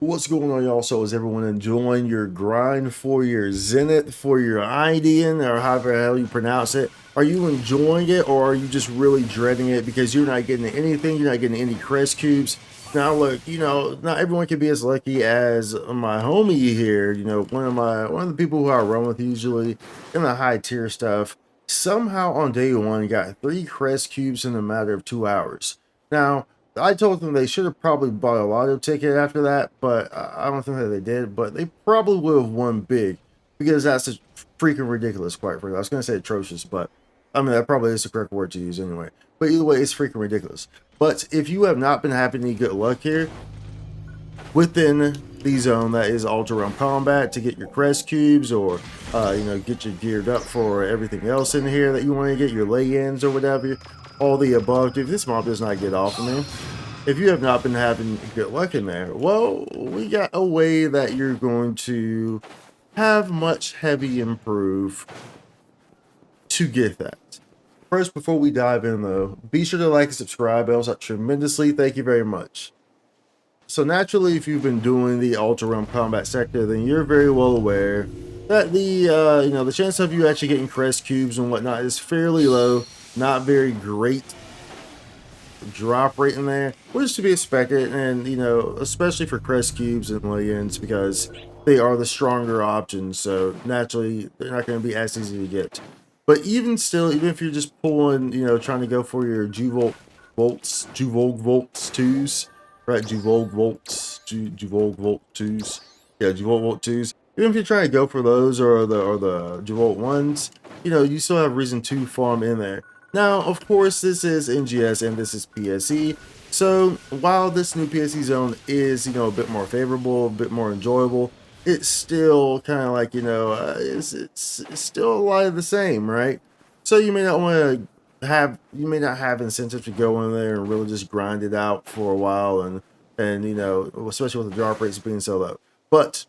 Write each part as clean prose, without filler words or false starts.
What's going on, y'all? So is everyone enjoying your grind for your Zenith, for your IDN, or however the hell you pronounce it? Are you enjoying it, or are you just really dreading it because you're not getting anything? You're not getting any crest cubes. Now, look, not everyone can be as lucky as my homie here. One of the people who I run with usually in the high tier stuff. Somehow on day one got 3 crest cubes in a matter of 2 hours. Now, I told them they should have probably bought a lotto ticket after that, but I don't think that they did. But they probably would have won big because that's just freaking ridiculous, quite frankly. I was going to say atrocious, but I mean, that probably is the correct word to use anyway. But either way, it's freaking ridiculous. But if you have not been having any good luck here within the zone that is Ultra Realm Combat to get your crest cubes or, get you geared up for everything else in here that you want to get, your lay-ins or whatever, all the above, dude, this mob does not get off of me. If you have not been having good luck in there, well, we got a way that you're going to have much heavy improve to get that. First, before we dive in though, be sure to like and subscribe. It helps out tremendously. Thank you very much. So naturally, if you've been doing the Ultra Realm Combat sector, then you're very well aware that the chance of you actually getting crest cubes and whatnot is fairly low. Not very great drop rate in there, which is to be expected, and especially for crest cubes and lay-ins because they are the stronger options, so naturally they're not going to be as easy to get. But even still, even if you're just pulling, trying to go for your Juvolg Volts 2s, right? Juvolg Volts 2s, yeah, Juvolg Volt 2s. Even if you're trying to go for those or the Juvolt 1s, you still have reason to farm in there. Now, of course, this is NGS and this is PSE. So while this new PSE zone is, a bit more favorable, a bit more enjoyable, it's still kind of like, it's still a lot of the same, right? So you may not want to you may not have incentive to go in there and really just grind it out for a while and especially with the drop rates being so low. But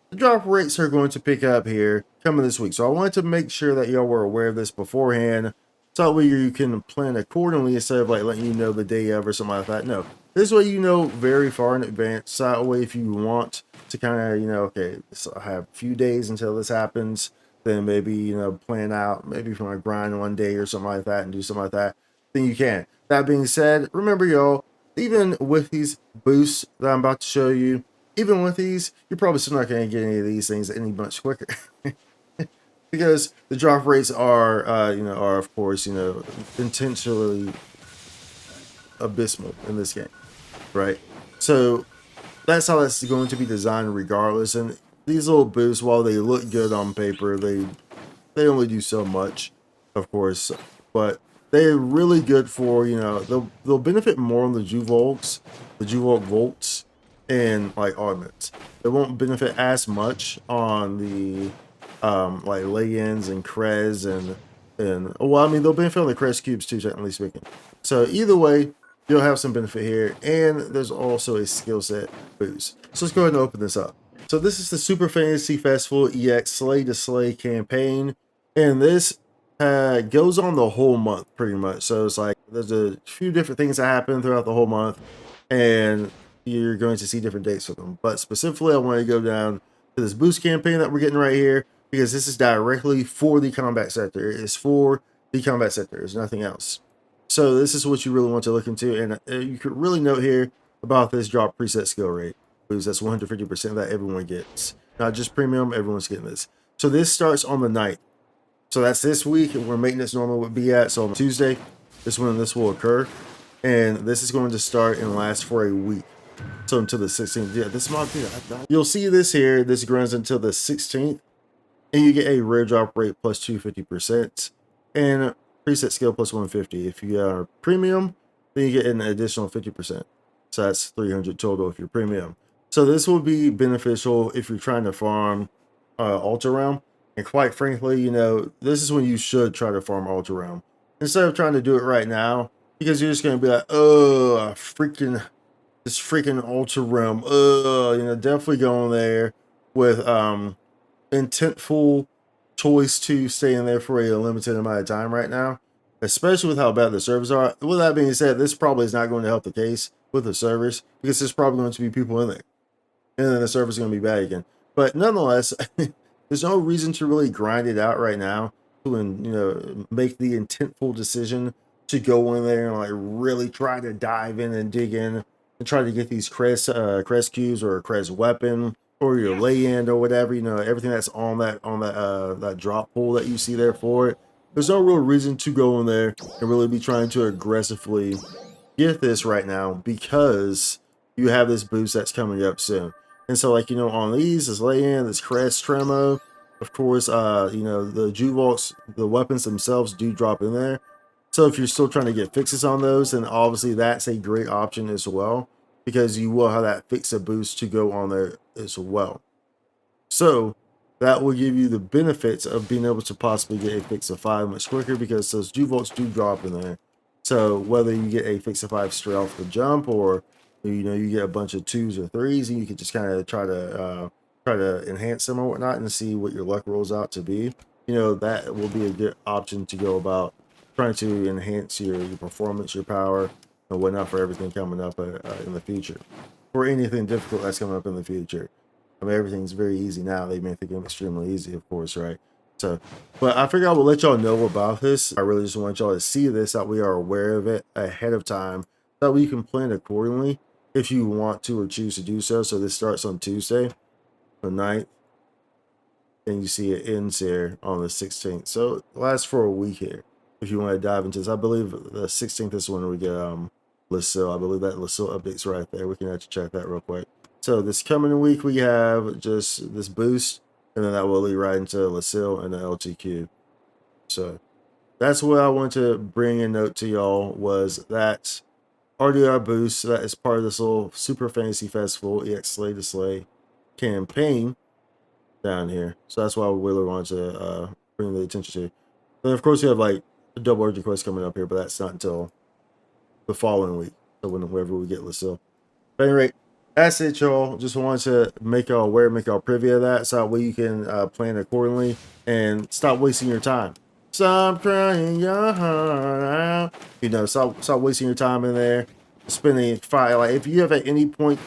the drop rates are going to pick up here coming this week. So I wanted to make sure that y'all were aware of this beforehand. So that way you can plan accordingly instead of like letting you know the day of or something like that. No, this way very far in advance. So that way if you want to kind of, okay, so I have a few days until this happens, then maybe, plan out, maybe if you want to grind one day or something like that and do something like that, then you can. That being said, remember y'all, even with these boosts that I'm about to show you, even with these, you're probably still not going to get any of these things any much quicker. Because the drop rates are of course, intentionally abysmal in this game, right? So that's how that's going to be designed regardless. And these little boosts, while they look good on paper, they only do so much, of course, but they're really good for, they'll benefit more on the Juvolg Volts, and like augments. They won't benefit as much on the like lay-ins and Krez and well, I mean, they'll benefit on the Krez cubes too, technically speaking. So either way, you'll have some benefit here, and there's also a skill set boost. So let's go ahead and open this up. So this is the Super Fantasy Festival EX Slay to Slay campaign, and this goes on the whole month pretty much. So it's like there's a few different things that happen throughout the whole month, and you're going to see different dates for them. But specifically, I want to go down to this boost campaign that we're getting right here, because this is directly for the combat sector. It is for the combat sector. There's nothing else. So this is what you really want to look into. And you could really note here about this drop preset skill rate, because that's 150% that everyone gets. Not just premium, everyone's getting this. So this starts on the 9th. So that's this week, where maintenance normally would be at. So on Tuesday, this when this will occur. And this is going to start and last for a week. So until the 16th. Yeah, this month, you'll see this here. This runs until the 16th. And you get a rare drop rate plus 250% and preset skill plus 150. If you are premium, then you get an additional 50%. So that's 300 total if you're premium. So this will be beneficial if you're trying to farm Ultra Realm. And quite frankly, this is when you should try to farm Ultra Realm instead of trying to do it right now, because you're just going to be like, oh, this freaking Ultra Realm. Definitely going there with intentful choice to stay in there for a limited amount of time right now, especially with how bad the servers are. With that being said, this probably is not going to help the case with the servers, because there's probably going to be people in there. and then the server's going to be bad again. But nonetheless, there's no reason to really grind it out right now to, make the intentful decision to go in there and like really try to dive in and dig in and try to get these crest cubes or a crest weapon or your lay-in or whatever, everything that's on that drop pool that you see there for it. There's no real reason to go in there and really be trying to aggressively get this right now because you have this boost that's coming up soon. And so, like, on these, this lay-in, this crest tremo, of course, the Juvox, the weapons themselves do drop in there. So if you're still trying to get fixes on those, then obviously that's a great option as well, because you will have that fixa boost to go on there as well. So that will give you the benefits of being able to possibly get a fixa 5 much quicker, because those Juvox do drop in there. So whether you get a fixa 5 straight off the jump, or you get a bunch of 2s or 3s, and you can just kind of try to enhance them or whatnot and see what your luck rolls out to be. That will be a good option to go about trying to enhance your performance, your power, and whatnot for everything coming up in the future, or anything difficult that's coming up in the future. I mean, everything's very easy now. They make the game extremely easy, of course, right? So, but I figured I would let y'all know about this. I really just want y'all to see this, that we are aware of it ahead of time, that we can plan accordingly if you want to or choose to do so. So this starts on Tuesday, the 9th, and you see it ends here on the 16th. So it lasts for a week here. If you want to dive into this, I believe the 16th is when we get Lucille. I believe that Lucille update's right there. We can actually check that real quick. So this coming week we have just this boost, and then that will lead right into Lucille and the LTQ. So that's what I wanted to bring a note to y'all, was that RDR boost that is part of this little Super Fantasy Festival EX Slay to Slay campaign down here. So that's why we really wanted to bring the attention to. Then of course you have like a double urgent quest coming up here, but that's not until the following week. So whenever we get Lucille. But at any rate, that's it, y'all. Just wanted to make y'all aware, make y'all privy of that, so that way you can plan accordingly and stop wasting your time. Stop crying your heart out. Stop wasting your time in there. Spending like if you have at any point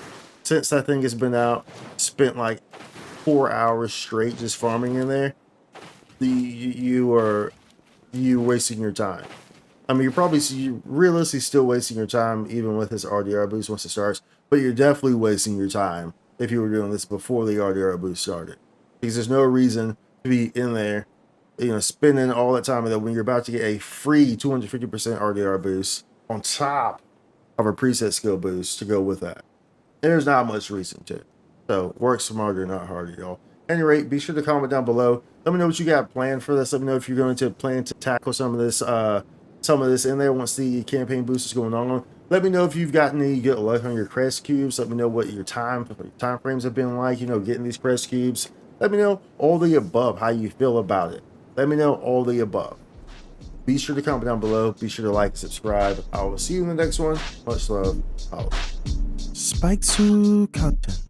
since that thing has been out spent like 4 hours straight just farming in there, you wasting your time. I mean, you're realistically still wasting your time even with this RDR boost once it starts, but you're definitely wasting your time if you were doing this before the RDR boost started, because there's no reason to be in there, spending all that time, and then when you're about to get a free 250% RDR boost on top of a preset skill boost to go with that. And there's not much reason to. So work smarter, not harder, y'all. At any rate, be sure to comment down below. Let me know what you got planned for this. Let me know if you're going to plan to tackle some of this in there once the campaign boost is going on. Let me know if you've gotten any good luck on your crest cubes. Let me know what your time frames have been like, getting these crest cubes. Let me know all the above, how you feel about it. Let me know all the above. Be sure to comment down below. Be sure to like and subscribe. I will see you in the next one. Much love. Holla. Spike content.